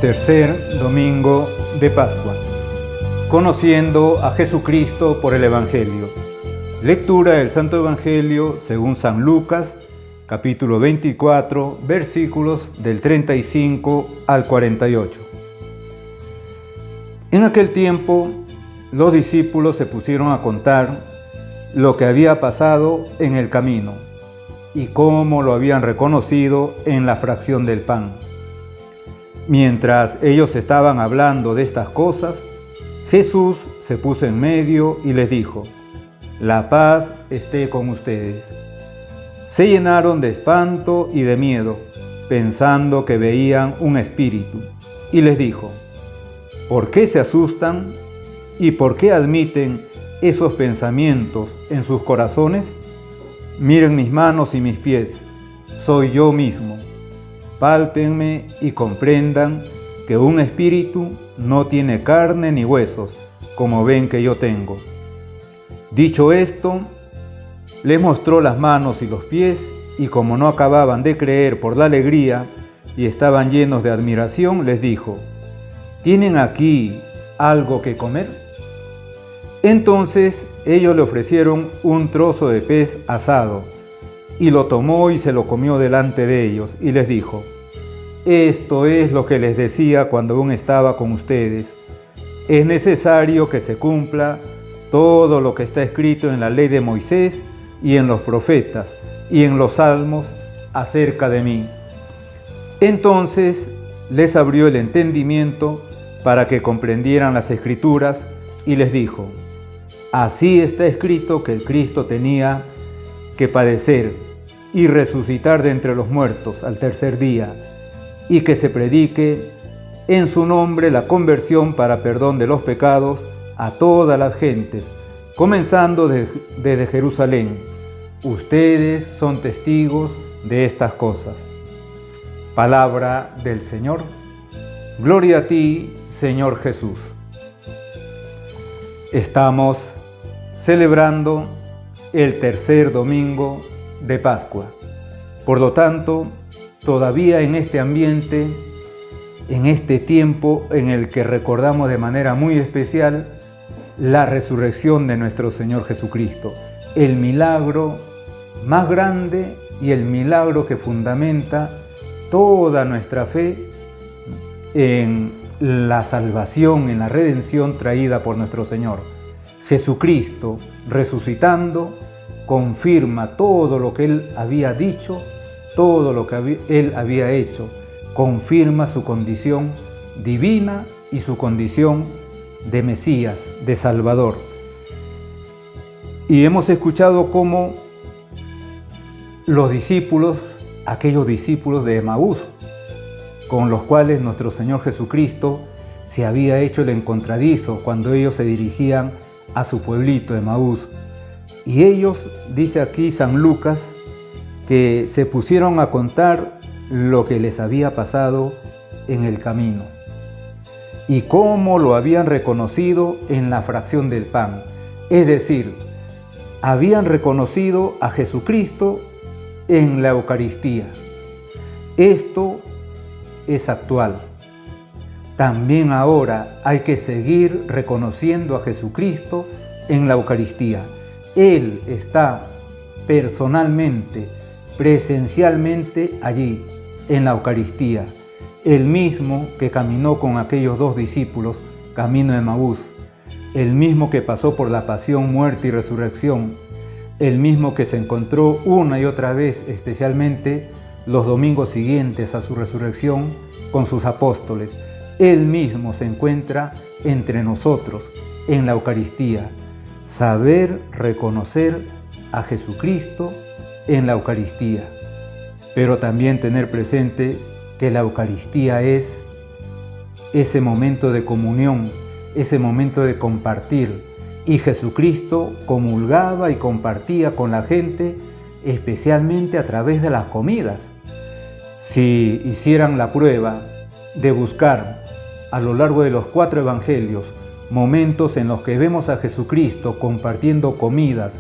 Tercer domingo de Pascua. Conociendo a Jesucristo por el Evangelio. Lectura del Santo Evangelio según San Lucas, capítulo 24, versículos del 35 al 48. En aquel tiempo, los discípulos se pusieron a contar lo que había pasado en el camino y cómo lo habían reconocido en la fracción del pan. Mientras ellos estaban hablando de estas cosas, Jesús se puso en medio y les dijo: «La paz esté con ustedes». Se llenaron de espanto y de miedo, pensando que veían un espíritu, y les dijo: «¿Por qué se asustan? ¿Y por qué admiten esos pensamientos en sus corazones? Miren mis manos y mis pies, soy yo mismo. Pálpenme y comprendan que un espíritu no tiene carne ni huesos, como ven que yo tengo». Dicho esto, les mostró las manos y los pies, y como no acababan de creer por la alegría y estaban llenos de admiración, les dijo: «¿Tienen aquí algo que comer?». Entonces ellos le ofrecieron un trozo de pez asado, y lo tomó y se lo comió delante de ellos, y les dijo: «Esto es lo que les decía cuando aún estaba con ustedes. Es necesario que se cumpla todo lo que está escrito en la ley de Moisés y en los profetas y en los salmos acerca de mí». Entonces les abrió el entendimiento para que comprendieran las Escrituras y les dijo: «Así está escrito que el Cristo tenía que padecer y resucitar de entre los muertos al tercer día, y que se predique en su nombre la conversión para perdón de los pecados a todas las gentes, comenzando desde Jerusalén. Ustedes son testigos de estas cosas». Palabra del Señor. Gloria a ti, Señor Jesús. Estamos celebrando el tercer domingo de Pascua. Por lo tanto, todavía en este ambiente, en este tiempo en el que recordamos de manera muy especial la resurrección de nuestro Señor Jesucristo, el milagro más grande y el milagro que fundamenta toda nuestra fe en la salvación, en la redención traída por nuestro Señor. Jesucristo, resucitando, confirma todo lo que Él había dicho, todo lo que Él había hecho, confirma su condición divina y su condición de Mesías, de Salvador. Y hemos escuchado cómo los discípulos, aquellos discípulos de Emaús, con los cuales nuestro Señor Jesucristo se había hecho el encontradizo cuando ellos se dirigían a su pueblito Emaús. Y ellos, dice aquí San Lucas, que se pusieron a contar lo que les había pasado en el camino y cómo lo habían reconocido en la fracción del pan. Es decir, habían reconocido a Jesucristo en la Eucaristía. Esto es actual. También ahora hay que seguir reconociendo a Jesucristo en la Eucaristía. Él está personalmente, presencialmente allí, en la Eucaristía. El mismo que caminó con aquellos dos discípulos, camino de Emaús. El mismo que pasó por la pasión, muerte y resurrección. El mismo que se encontró una y otra vez, especialmente los domingos siguientes a su resurrección, con sus apóstoles. Él mismo se encuentra entre nosotros en la Eucaristía. Saber reconocer a Jesucristo en la Eucaristía, pero también tener presente que la Eucaristía es ese momento de comunión, ese momento de compartir, y Jesucristo comulgaba y compartía con la gente, especialmente a través de las comidas. Si hicieran la prueba de buscar a lo largo de los 4 evangelios momentos en los que vemos a Jesucristo compartiendo comidas,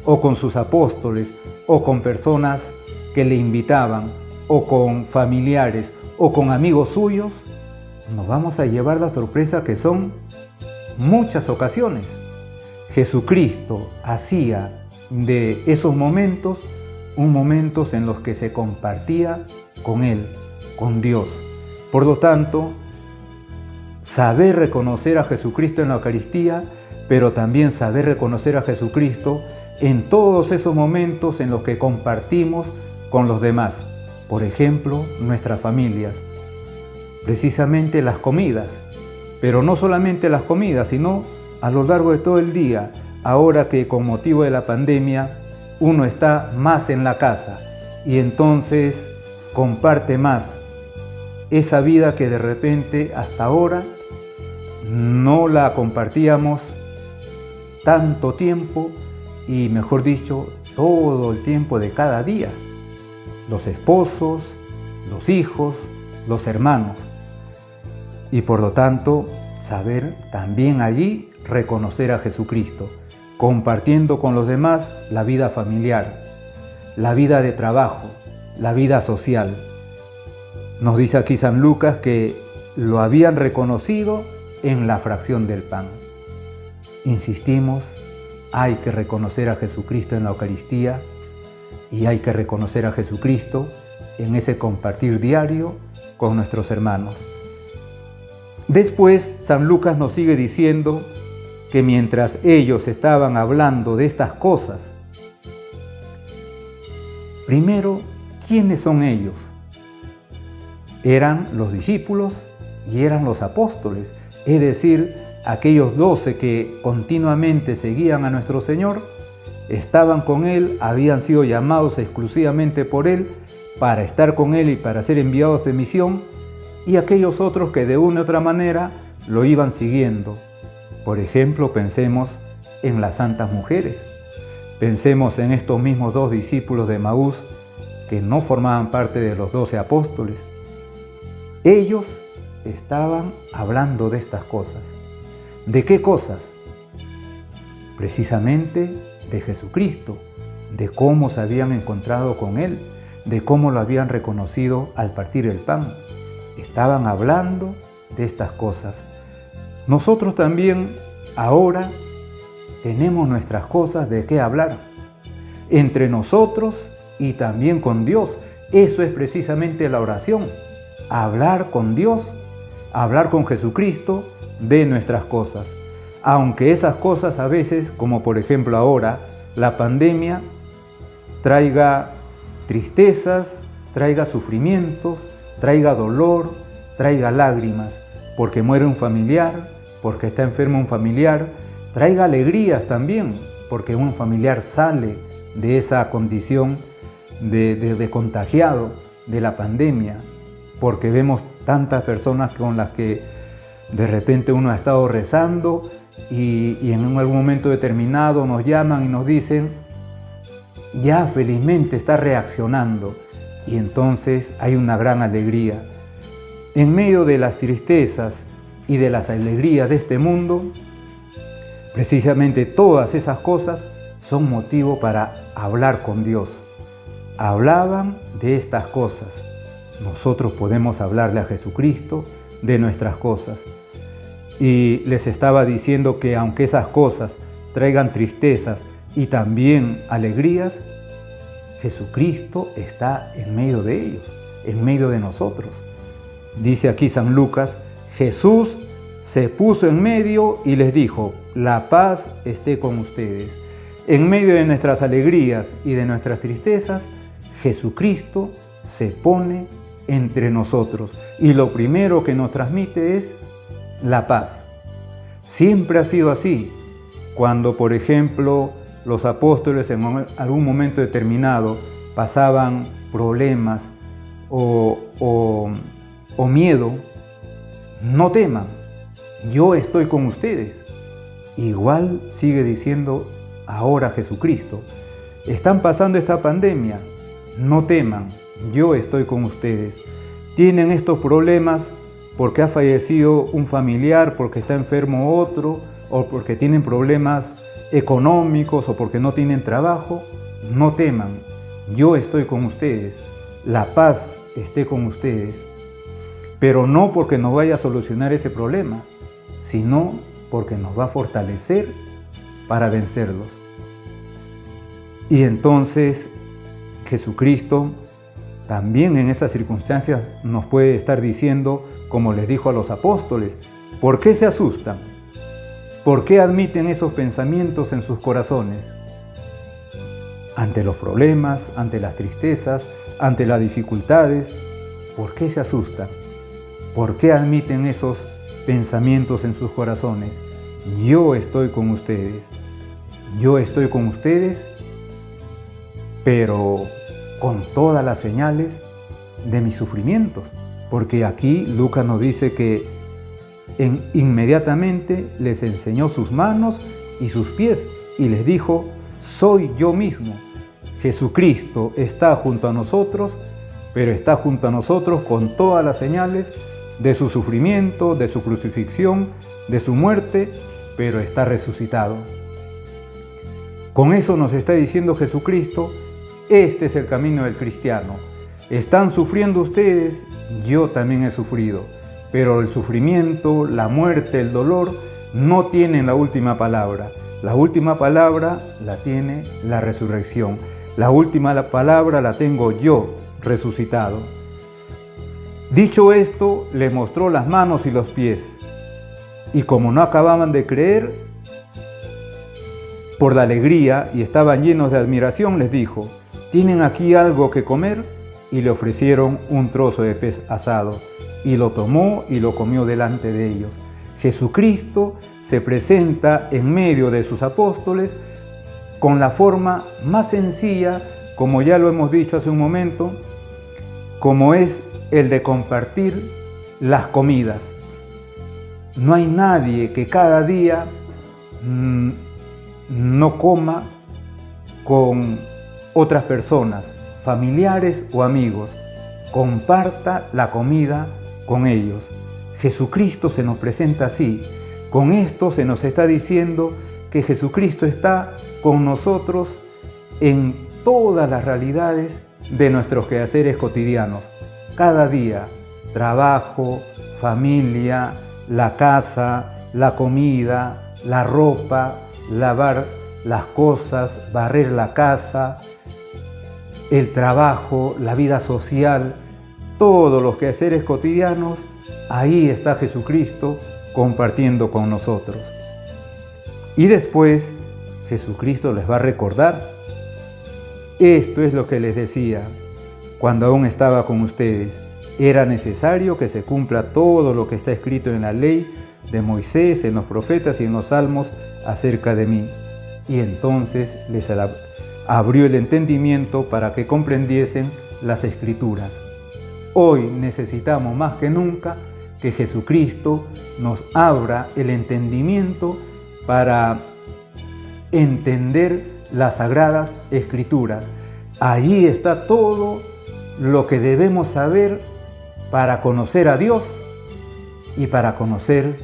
o con sus apóstoles, o con personas que le invitaban, o con familiares, o con amigos suyos, nos vamos a llevar la sorpresa que son muchas ocasiones. Jesucristo hacía de esos momentos momentos en los que se compartía con Él, con Dios. Por lo tanto, saber reconocer a Jesucristo en la Eucaristía, pero también saber reconocer a Jesucristo en todos esos momentos en los que compartimos con los demás. Por ejemplo, nuestras familias. Precisamente las comidas, pero no solamente las comidas, sino a lo largo de todo el día, ahora que con motivo de la pandemia uno está más en la casa y entonces comparte más esa vida que de repente hasta ahora no la compartíamos tanto tiempo y, mejor dicho, todo el tiempo de cada día. Los esposos, los hijos, los hermanos. Y por lo tanto, saber también allí reconocer a Jesucristo, compartiendo con los demás la vida familiar, la vida de trabajo, la vida social. Nos dice aquí San Lucas que lo habían reconocido en la fracción del pan. Insistimos, hay que reconocer a Jesucristo en la Eucaristía y hay que reconocer a Jesucristo en ese compartir diario con nuestros hermanos. Después, San Lucas nos sigue diciendo que mientras ellos estaban hablando de estas cosas, primero, ¿quiénes son ellos? Eran los discípulos y eran los apóstoles, es decir, aquellos 12 que continuamente seguían a nuestro Señor, estaban con Él, habían sido llamados exclusivamente por Él para estar con Él y para ser enviados de misión, y aquellos otros que de una u otra manera lo iban siguiendo. Por ejemplo, pensemos en las santas mujeres. Pensemos en estos mismos 2 discípulos de Emaús que no formaban parte de los 12 apóstoles. Ellos estaban hablando de estas cosas. ¿De qué cosas? Precisamente de Jesucristo, de cómo se habían encontrado con Él, de cómo lo habían reconocido al partir el pan. Estaban hablando de estas cosas. Nosotros también ahora tenemos nuestras cosas de qué hablar, entre nosotros y también con Dios. Eso es precisamente la oración, hablar con Dios, hablar con Jesucristo de nuestras cosas. Aunque esas cosas a veces, como por ejemplo ahora, la pandemia, traiga tristezas, traiga sufrimientos, traiga dolor, traiga lágrimas, porque muere un familiar, porque está enfermo un familiar, traiga alegrías también, porque un familiar sale de esa condición de contagiado de la pandemia, porque vemos tantas personas con las que de repente uno ha estado rezando y en algún momento determinado nos llaman y nos dicen, ya felizmente está reaccionando, y entonces hay una gran alegría. En medio de las tristezas y de las alegrías de este mundo, precisamente todas esas cosas son motivo para hablar con Dios. Hablaban de estas cosas. Nosotros podemos hablarle a Jesucristo de nuestras cosas. Y les estaba diciendo que aunque esas cosas traigan tristezas y también alegrías, Jesucristo está en medio de ellos, en medio de nosotros. Dice aquí San Lucas, Jesús se puso en medio y les dijo, la paz esté con ustedes. En medio de nuestras alegrías y de nuestras tristezas, Jesucristo se pone entre nosotros. Y lo primero que nos transmite es la paz. Siempre ha sido así. Cuando, por ejemplo, los apóstoles en algún momento determinado pasaban problemas o miedo, no teman, yo estoy con ustedes. Igual sigue diciendo ahora Jesucristo, están pasando esta pandemia, no teman, yo estoy con ustedes. Tienen estos problemas porque ha fallecido un familiar, porque está enfermo otro, o porque tienen problemas económicos o porque no tienen trabajo, no teman, yo estoy con ustedes, la paz esté con ustedes. pero no porque nos vaya a solucionar ese problema, sino porque nos va a fortalecer para vencerlos. Y entonces Jesucristo también en esas circunstancias nos puede estar diciendo, como les dijo a los apóstoles, ¿por qué se asustan? ¿Por qué admiten esos pensamientos en sus corazones? Ante los problemas, ante las tristezas, ante las dificultades, ¿por qué se asustan? ¿Por qué admiten esos pensamientos en sus corazones? Yo estoy con ustedes. Yo estoy con ustedes, pero con todas las señales de mis sufrimientos. Porque aquí Lucas nos dice que inmediatamente les enseñó sus manos y sus pies y les dijo, soy yo mismo. Jesucristo está junto a nosotros, pero está junto a nosotros con todas las señales de su sufrimiento, de su crucifixión, de su muerte, pero está resucitado. Con eso nos está diciendo Jesucristo, este es el camino del cristiano. Están sufriendo ustedes, yo también he sufrido, pero el sufrimiento, la muerte, el dolor no tienen la última palabra. La última palabra la tiene la resurrección. La última palabra la tengo yo, resucitado. Dicho esto, le mostró las manos y los pies. Y como no acababan de creer, por la alegría y estaban llenos de admiración, les dijo, ¿tienen aquí algo que comer? Y le ofrecieron un trozo de pez asado. Y lo tomó y lo comió delante de ellos. Jesucristo se presenta en medio de sus apóstoles con la forma más sencilla, como ya lo hemos dicho hace un momento, como es el de compartir las comidas. No hay nadie que cada día no coma con otras personas, familiares o amigos. Comparta la comida con ellos. Jesucristo se nos presenta así. Con esto se nos está diciendo que Jesucristo está con nosotros en todas las realidades de nuestros quehaceres cotidianos. Cada día, trabajo, familia, la casa, la comida, la ropa, lavar las cosas, barrer la casa, el trabajo, la vida social, todos los quehaceres cotidianos, ahí está Jesucristo compartiendo con nosotros. Y después Jesucristo les va a recordar, esto es lo que les decía cuando aún estaba con ustedes, era necesario que se cumpla todo lo que está escrito en la ley de Moisés, en los profetas y en los salmos acerca de mí. Y entonces les abrió el entendimiento para que comprendiesen las Escrituras. Hoy necesitamos más que nunca que Jesucristo nos abra el entendimiento para entender las Sagradas Escrituras. Allí está todo lo que debemos saber para conocer a Dios y para conocer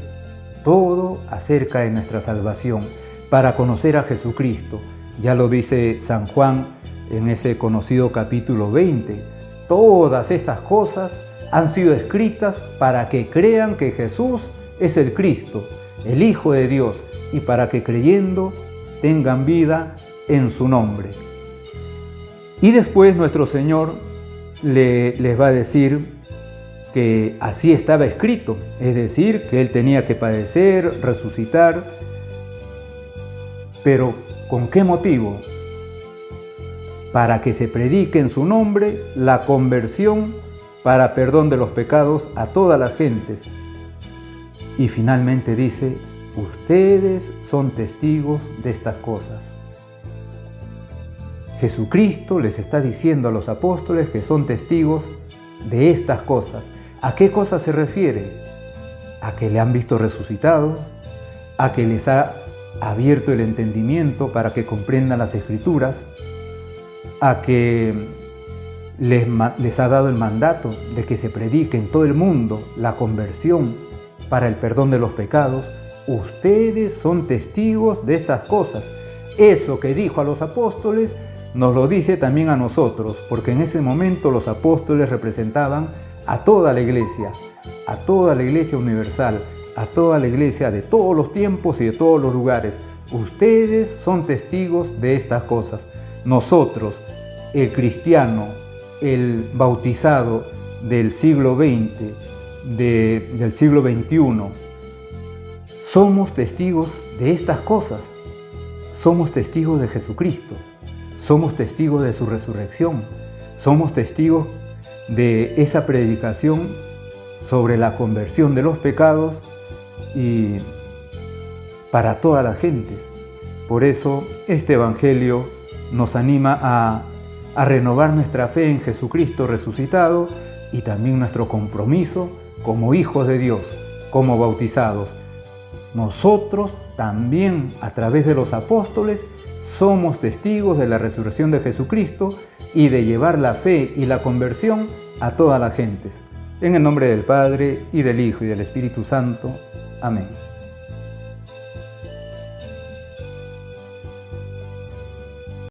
todo acerca de nuestra salvación, para conocer a Jesucristo. Ya lo dice San Juan en ese conocido capítulo 20. Todas estas cosas han sido escritas para que crean que Jesús es el Cristo, el Hijo de Dios, y para que creyendo tengan vida en su nombre. Y después nuestro Señor les va a decir que así estaba escrito, es decir, que Él tenía que padecer, resucitar. Pero ¿con qué motivo? Para que se predique en su nombre la conversión para perdón de los pecados a todas las gentes. Y finalmente dice, ustedes son testigos de estas cosas. Jesucristo les está diciendo a los apóstoles que son testigos de estas cosas. ¿A qué cosas se refiere? A que le han visto resucitado, a que les ha abierto el entendimiento para que comprendan las Escrituras, a que les ha dado el mandato de que se predique en todo el mundo la conversión para el perdón de los pecados. Ustedes son testigos de estas cosas. Eso que dijo a los apóstoles nos lo dice también a nosotros, porque en ese momento los apóstoles representaban a toda la iglesia universal, a toda la iglesia de todos los tiempos y de todos los lugares. Ustedes son testigos de estas cosas. Nosotros, el cristiano, el bautizado del siglo XX, del siglo XXI, somos testigos de estas cosas. Somos testigos de Jesucristo. Somos testigos de su resurrección. Somos testigos de esa predicación sobre la conversión de los pecados y para todas las gentes. Por eso este Evangelio nos anima a renovar nuestra fe en Jesucristo resucitado y también nuestro compromiso como hijos de Dios, como bautizados. Nosotros también, a través de los apóstoles, somos testigos de la resurrección de Jesucristo y de llevar la fe y la conversión a todas las gentes. En el nombre del Padre, y del Hijo, y del Espíritu Santo. Amén.